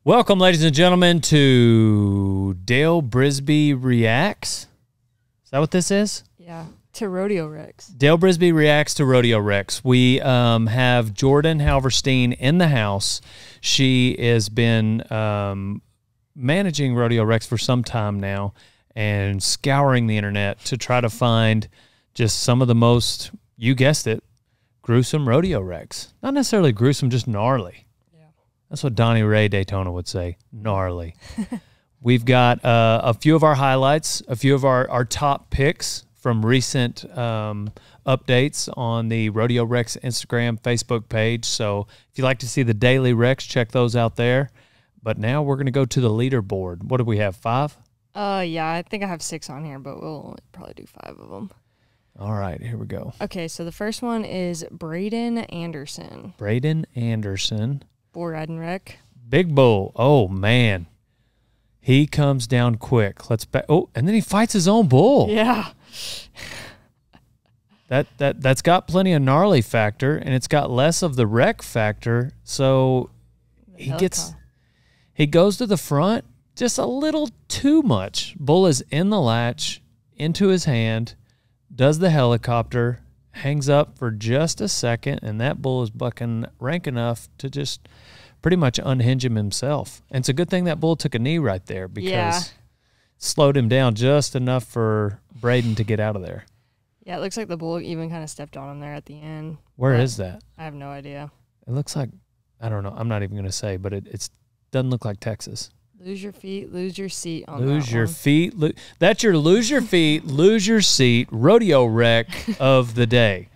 Welcome, ladies and gentlemen, to Dale Brisby Reacts. Is that what this is? Yeah, to Rodeo Rex. Dale Brisby Reacts to Rodeo Rex. We have Jordan Halverstein in the house. She has been managing Rodeo Rex for some time now and scouring the internet to try to find just some of the most, you guessed it, gruesome Rodeo Rex. Not necessarily gruesome, just gnarly. That's what Donnie Ray Daytona would say, gnarly. We've got a few of our highlights, a few of our top picks from recent updates on the Rodeo Rex Instagram, Facebook page. So if you'd like to see the daily Rex, check those out there. But now we're going to go to the leaderboard. What do we have, 5? Yeah, I think I have 6 on here, but we'll probably do 5 of them. All right, here we go. Okay, so the first one is Braden Anderson. Braden Anderson. Bull riding wreck. Big bull. Oh, man. He comes down quick. Let's back. Oh, and then he fights his own bull. Yeah. That's got plenty of gnarly factor, and it's got less of the wreck factor. So he goes to the front just a little too much. Bull is in the latch, into his hand, does the helicopter, hangs up for just a second, and that bull is bucking rank enough to just pretty much unhinge him himself. And it's a good thing that bull took a knee right there because it slowed him down just enough for Braden to get out of there. Yeah, it looks like the bull even kind of stepped on him there at the end. Where is that? I have no idea. It looks like, I don't know. I'm not even going to say, but it doesn't look like Texas. Lose your feet, lose your seat on Lose your feet. That's your lose your feet, lose your seat rodeo wreck of the day.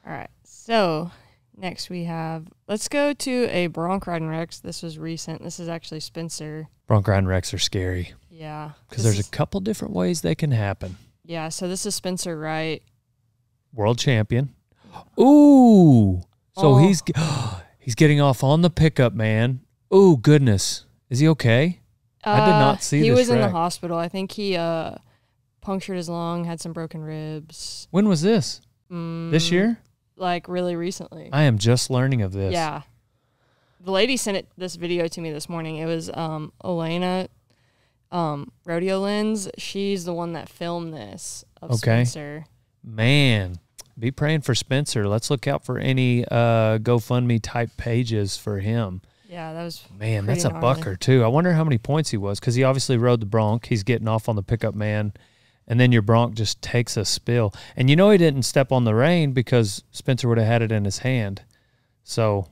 All right. So next we have, let's go to a bronc riding Rex. This was recent. This is actually Spencer. Bronc riding Rex are scary. Yeah. Because there's a couple different ways they can happen. Yeah. So this is Spencer Wright. World champion. Ooh. So he's getting off on the pickup, man. Ooh, goodness. Is he okay? I did not see this. He was in the wreck. hospital. I think he punctured his lung, had some broken ribs. When was this? This year? Like really recently. I am just learning of this. Yeah. The lady sent this video to me this morning. It was Elena Rodeo Lens. She's the one that filmed this of Spencer. Man, be praying for Spencer. Let's look out for any GoFundMe type pages for him. Yeah, that was man. That's a bucker too. I wonder how many points he was because he obviously rode the bronc. He's getting off on the pickup man, and then your bronc just takes a spill. And you know he didn't step on the rein because Spencer would have had it in his hand. So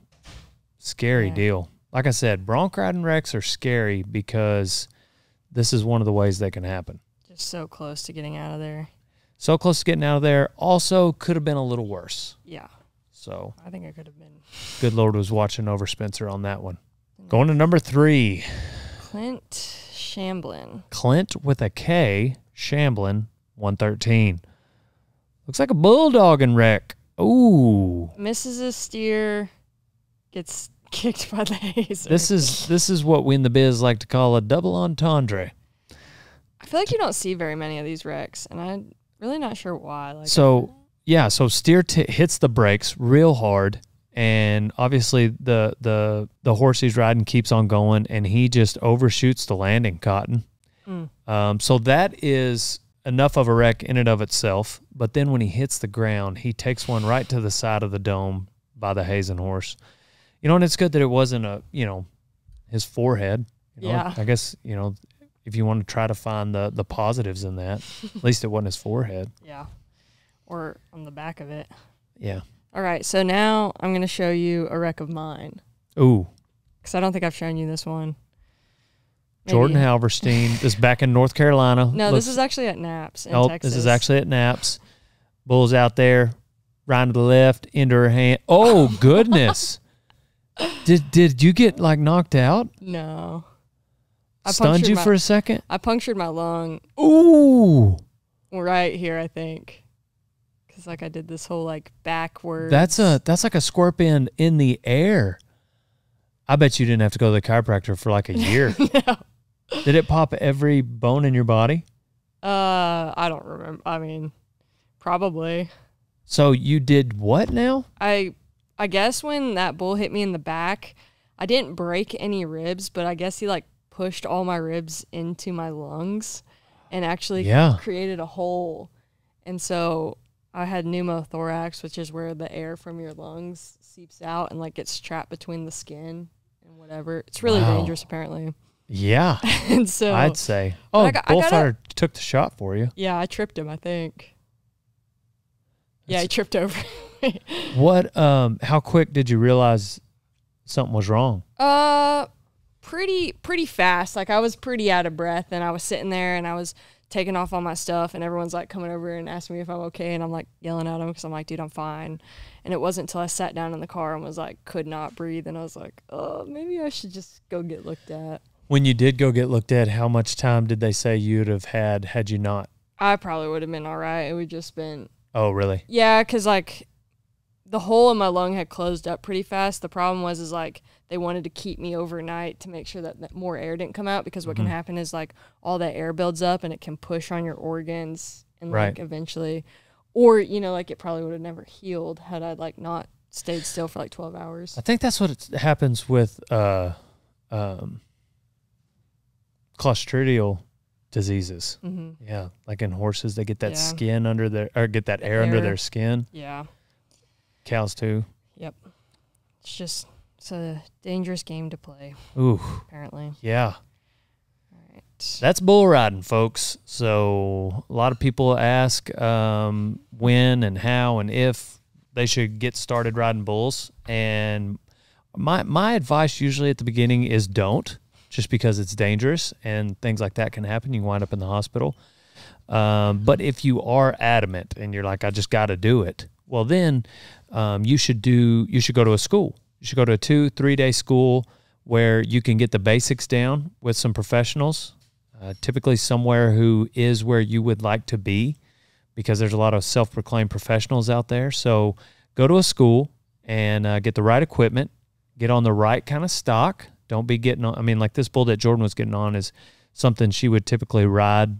scary deal. Like I said, bronc riding wrecks are scary because this is one of the ways they can happen. Just so close to getting out of there. So close to getting out of there. Also could have been a little worse. Yeah. So I think I could have been. Good Lord was watching over Spencer on that one. Going to number 3. Clint Shamblin. Clint with a K. Shamblin, 113. Looks like a bulldogging wreck. Ooh. Misses a steer. Gets kicked by the hazer. This is what we in the biz like to call a double entendre. I feel like you don't see very many of these wrecks, and I'm really not sure why. Like so steer hits the brakes real hard, and obviously the horse he's riding keeps on going, and he just overshoots the landing, Cotton. So that is enough of a wreck in and of itself. But then when he hits the ground, he takes one right to the side of the dome by the Hazen horse. You know, and it's good that it wasn't his forehead. You know? Yeah. I guess, if you want to try to find the positives in that, at least it wasn't his forehead. Yeah. Or on the back of it. Yeah. All right, so now I'm going to show you a wreck of mine. Ooh. Because I don't think I've shown you this one. Maybe. Jordan Halverstein. This is back in North Carolina. No, this is actually at Naps in Texas. This is actually at Naps. Bull's out there, riding to the left, into her hand. Oh, goodness. Did you get, like, knocked out? No. Stunned you for a second? I punctured my lung. Ooh. Right here, I think. Because, like, I did this whole, like, backwards. That's like a scorpion in the air. I bet you didn't have to go to the chiropractor for, like, a year. No. Did it pop every bone in your body? I don't remember. I mean, probably. So you did what now? I guess when that bull hit me in the back, I didn't break any ribs, but I guess he like pushed all my ribs into my lungs and actually created a hole. And so I had pneumothorax, which is where the air from your lungs seeps out and like gets trapped between the skin and whatever. It's really dangerous, apparently. Yeah. And so I'd say. Oh, Bullfighter took the shot for you. Yeah, I tripped him, I think. Yeah, he tripped over me. What? How quick did you realize something was wrong? Pretty fast. Like I was pretty out of breath, and I was sitting there, and I was taking off all my stuff, and everyone's like coming over and asking me if I'm okay, and I'm like yelling at them because I'm like, dude, I'm fine. And it wasn't until I sat down in the car and was like, could not breathe, and I was like, oh, maybe I should just go get looked at. When you did go get looked at, how much time did they say you'd have had you not? I probably would have been all right. It would just been. Oh, really? Yeah, because like the hole in my lung had closed up pretty fast. The problem was like they wanted to keep me overnight to make sure that more air didn't come out, because what can happen is like all that air builds up and it can push on your organs and like eventually, or like it probably would have never healed had I like not stayed still for like 12 hours. I think that's what happens with clostridial diseases. Yeah, like in horses, they get that skin under their, or get that air under their skin. Yeah. Cows too. Yep. It's a dangerous game to play. Ooh. Apparently. Yeah. All right. That's bull riding, folks. So a lot of people ask when and how and if they should get started riding bulls. And my advice usually at the beginning is don't, just because it's dangerous and things like that can happen. You can wind up in the hospital. But if you are adamant and you're like, I just got to do it, well, then you should go to a school. You should go to a 2-3 day school where you can get the basics down with some professionals, typically somewhere who is where you would like to be, because there's a lot of self-proclaimed professionals out there. So go to a school and get the right equipment, get on the right kind of stock. Don't be getting on. I mean, like this bull that Jordan was getting on is something she would typically ride,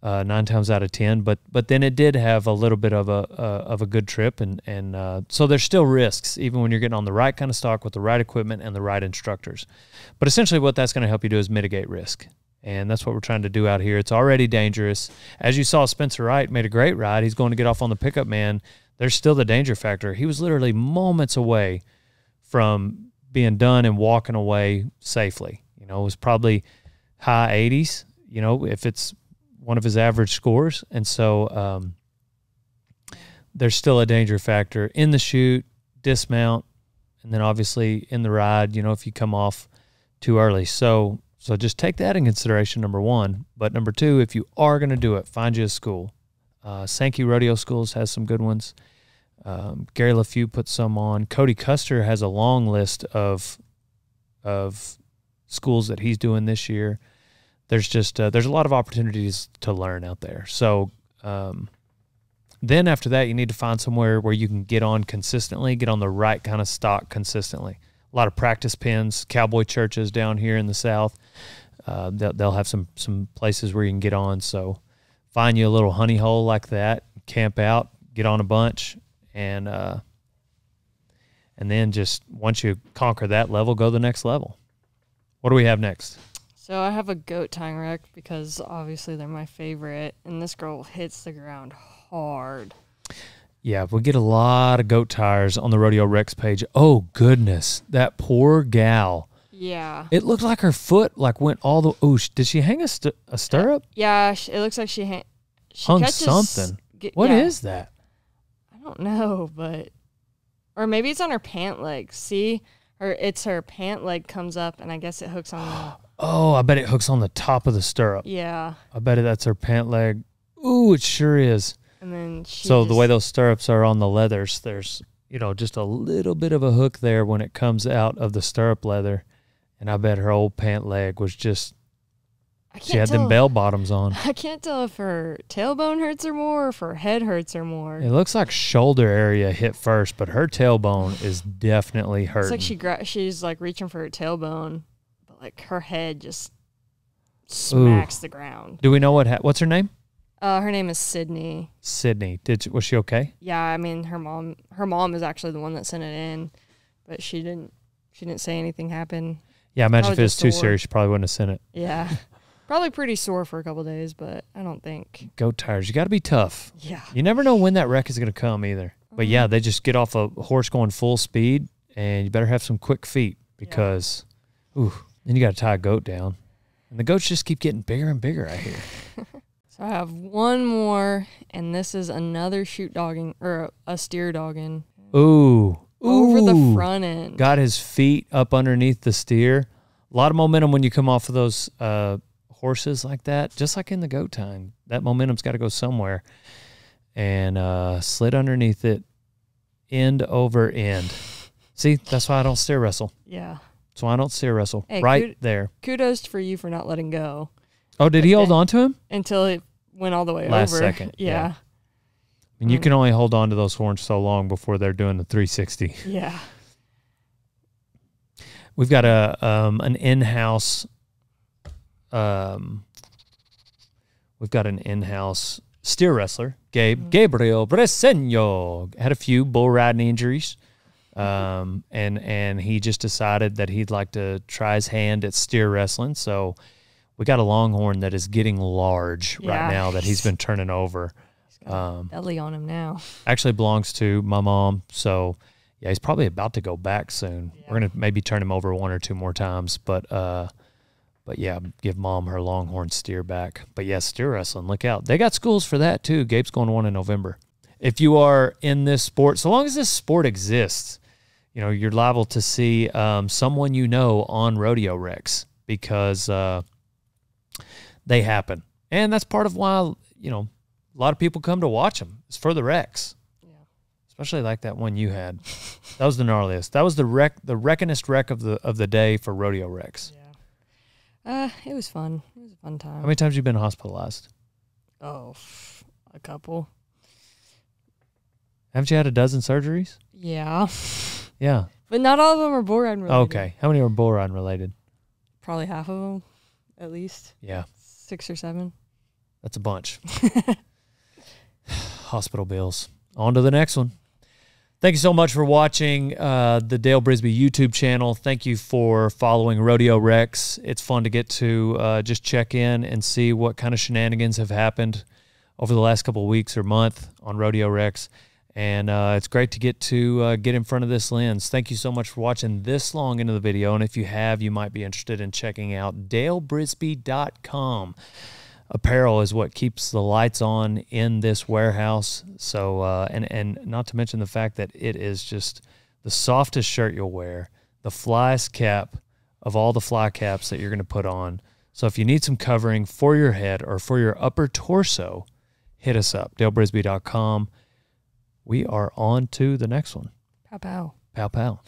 9 times out of 10, but then it did have a little bit of a good trip, and so there's still risks even when you're getting on the right kind of stock with the right equipment and the right instructors. But essentially what that's going to help you do is mitigate risk, and that's what we're trying to do out here. It's already dangerous. As you saw, Spencer Wright made a great ride. He's going to get off on the pickup man. There's still the danger factor. He was literally moments away from being done and walking away safely. It was probably high 80s, if it's one of his average scores. And so there's still a danger factor in the chute, dismount, and then obviously in the ride, if you come off too early. So just take that in consideration, number one. But number two, if you are going to do it, find you a school. Sankey Rodeo Schools has some good ones. Gary LaFew put some on. Cody Custer has a long list of schools that he's doing this year. There's just there's a lot of opportunities to learn out there. So then after that, you need to find somewhere where you can get on consistently, get on the right kind of stock consistently. A lot of practice pens, cowboy churches down here in the South. They'll have some places where you can get on. So find you a little honey hole like that, camp out, get on a bunch, and then just once you conquer that level, go to the next level. What do we have next? So I have a goat tying wreck because obviously they're my favorite, and this girl hits the ground hard. Yeah, we get a lot of goat tires on the Rodeo Rex page. Oh, goodness. That poor gal. Yeah. It looked like her foot went all the... Oh, did she hang a stirrup? Yeah, it looks like she hung catches, something. What is that? I don't know, but... Or maybe it's on her pant leg. See? It's her pant leg comes up, and I guess it hooks on... Oh, I bet it hooks on the top of the stirrup. Yeah. I bet that's her pant leg. Ooh, it sure is. And then the way those stirrups are on the leathers, there's, just a little bit of a hook there when it comes out of the stirrup leather. And I bet her old pant leg was just, she had them bell bottoms on. I can't tell if her tailbone hurts her more or if her head hurts her more. It looks like shoulder area hit first, but her tailbone is definitely hurting. It's like she's like reaching for her tailbone, but like her head just smacks the ground. Do we know what's her name? Her name is Sydney. Sydney. Was she okay? Yeah, I mean her mom is actually the one that sent it in, but she didn't She didn't say anything happened. Yeah, imagine if it was too sore. serious, she probably wouldn't have sent it. Yeah. Probably pretty sore for a couple days, but I don't think. Goat tires, you got to be tough. Yeah. You never know when that wreck is going to come either. But yeah, they just get off a horse going full speed, and you better have some quick feet because, ooh, then you got to tie a goat down. And the goats just keep getting bigger and bigger, I hear. So I have one more, and this is another shoot dogging, or a steer dogging. Ooh. Over the front end. Got his feet up underneath the steer. A lot of momentum when you come off of those horses like that, just like in the goat tying. That momentum's got to go somewhere. And slid underneath it, end over end. See, that's why I don't steer wrestle. Yeah. That's why I don't steer wrestle. Hey, right there. Kudos for you for not letting go. Oh, did he hold on to him? Until it went all the way Last over. second. Yeah. And you can only hold on to those horns so long before they're doing the 360. Yeah. We've got an in-house steer wrestler, Gabriel Breseño. Had a few bull riding injuries. And he just decided that he'd like to try his hand at steer wrestling. So we got a longhorn that is getting large right now that he's been turning over. Belly on him now. Actually belongs to my mom, so yeah, he's probably about to go back soon. Yeah. We're gonna maybe turn him over 1 or 2 more times, but yeah, give mom her longhorn steer back. But yeah, steer wrestling, look out. They got schools for that too. Gabe's going to one in November. If you are in this sport, so long as this sport exists, you know, you're liable to see someone you know on rodeo wrecks because they happen. And that's part of why, you know, a lot of people come to watch them. It's for the wrecks. Yeah. Especially like that one you had. That was the gnarliest. That was the wreckinest wreck of the day for rodeo wrecks. Yeah. It was fun. It was a fun time. How many times have you been hospitalized? Oh, a couple. Haven't you had a dozen surgeries? Yeah. Yeah. But not all of them are bull riding related. Okay. How many are bull riding related? Probably half of them, at least. Yeah. 6 or 7. That's a bunch. Hospital bills. On to the next one. Thank you so much for watching the Dale Brisby YouTube channel. Thank you for following Rodeo Rex. It's fun to get to just check in and see what kind of shenanigans have happened over the last couple of weeks or month on Rodeo Rex. And it's great to get in front of this lens. Thank you so much for watching this long into the video. And if you have, you might be interested in checking out dalebrisby.com. Apparel is what keeps the lights on in this warehouse. So, and not to mention the fact that it is just the softest shirt you'll wear, the flyest cap of all the fly caps that you're going to put on. So if you need some covering for your head or for your upper torso, hit us up, dalebrisby.com. We are on to the next one. Pow, pow. Pow, pow.